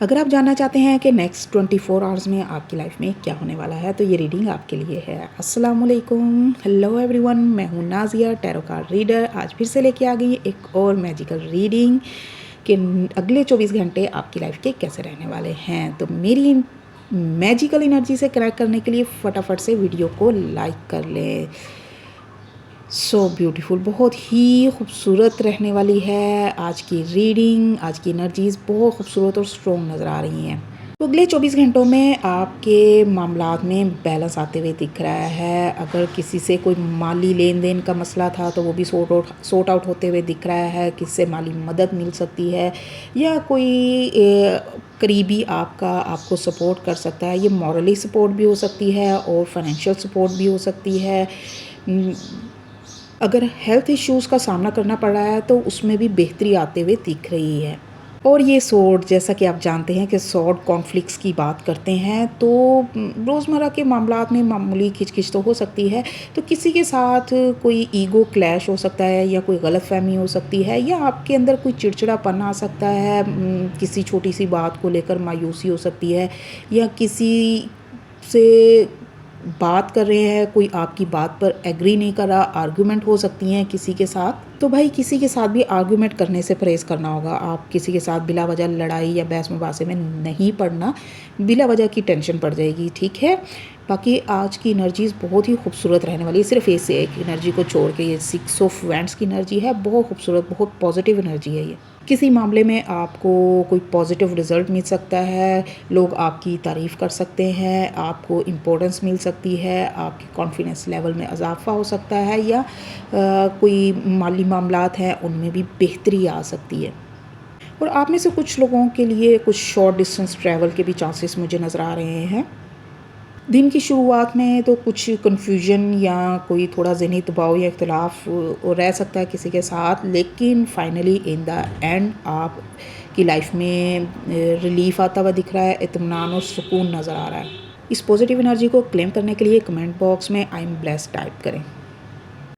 अगर आप जानना चाहते हैं कि नेक्स्ट 24 आवर्स में आपकी लाइफ में क्या होने वाला है तो ये रीडिंग आपके लिए है। अस्सलाम वालेकुम, हेलो एवरीवन, मैं हूँ नाजिया, टैरो कार्ड रीडर। आज फिर से लेके आ गई एक और मैजिकल रीडिंग कि अगले 24 घंटे आपकी लाइफ के कैसे रहने वाले हैं। तो मेरी मैजिकल एनर्जी से कनेक्ट करने के लिए फटाफट से वीडियो को लाइक कर लें। सो ब्यूटीफुल, बहुत ही खूबसूरत रहने वाली है आज की रीडिंग। आज की एनर्जीज़ बहुत खूबसूरत और स्ट्रॉन्ग नज़र आ रही हैं। तो अगले 24 घंटों में आपके मामलात में बैलेंस आते हुए दिख रहा है। अगर किसी से कोई माली लेन देन का मसला था तो वो भी सॉर्ट आउट होते हुए दिख रहा है। किससे माली मदद मिल सकती है या कोई करीबी आपको सपोर्ट कर सकता है। ये मॉरली सपोर्ट भी हो सकती है और फाइनेंशियल सपोर्ट भी हो सकती है। अगर हेल्थ इश्यूज़ का सामना करना पड़ रहा है तो उसमें भी बेहतरी आते हुए दिख रही है। और ये सॉर्ड, जैसा कि आप जानते हैं कि सॉर्ड कॉन्फ्लिक्ट्स की बात करते हैं तो रोज़मर्रा के मामलात में मामूली खिचखिच तो हो सकती है। तो किसी के साथ कोई ईगो क्लैश हो सकता है या कोई गलतफहमी हो सकती है या आपके अंदर कोई चिड़चिड़ापन आ सकता है। किसी छोटी सी बात को लेकर मायूसी हो सकती है या किसी से बात कर रहे हैं, कोई आपकी बात पर एग्री नहीं कर रहा, आर्गुमेंट हो सकती हैं किसी के साथ। तो भाई किसी के साथ भी आर्गुमेंट करने से परहेज़ करना होगा। आप किसी के साथ बिला वजह लड़ाई या बहस मुबासे में नहीं पड़ना, बिला वजह की टेंशन पड़ जाएगी, ठीक है। बाकी आज की एनर्जीज़ बहुत ही खूबसूरत रहने वाली है। सिर्फ ऐसे एक एनर्जी को छोड़ के ये 6 ऑफ वैंड्स की एनर्जी है, बहुत खूबसूरत, बहुत पॉजिटिव एनर्जी है ये। किसी मामले में आपको कोई पॉजिटिव रिज़ल्ट मिल सकता है, लोग आपकी तारीफ़ कर सकते हैं, आपको इम्पोर्टेंस मिल सकती है, आपके कॉन्फिडेंस लेवल में इजाफा हो सकता है या कोई माली मामलात हैं उनमें भी बेहतरी आ सकती है। और आप में से कुछ लोगों के लिए कुछ शॉर्ट डिस्टेंस ट्रैवल के भी चांसेस मुझे नज़र आ रहे हैं। दिन की शुरुआत में तो कुछ कन्फ्यूजन या कोई थोड़ा ज़हनी दबाव या इख्तिलाफ रह सकता है किसी के साथ, लेकिन फाइनली इन द एंड आप की लाइफ में रिलीफ आता हुआ दिख रहा है, इत्मीनान और सुकून नज़र आ रहा है। इस पॉजिटिव एनर्जी को क्लेम करने के लिए कमेंट बॉक्स में आई एम ब्लेस्ड टाइप करें।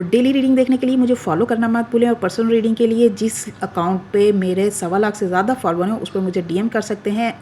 डेली रीडिंग देखने के लिए मुझे फॉलो करना मत भूलें और पर्सनल रीडिंग के लिए जिस अकाउंट पे मेरे 1.25 लाख से ज़्यादा फॉलोअर हैं उस पर मुझे डीएम कर सकते हैं।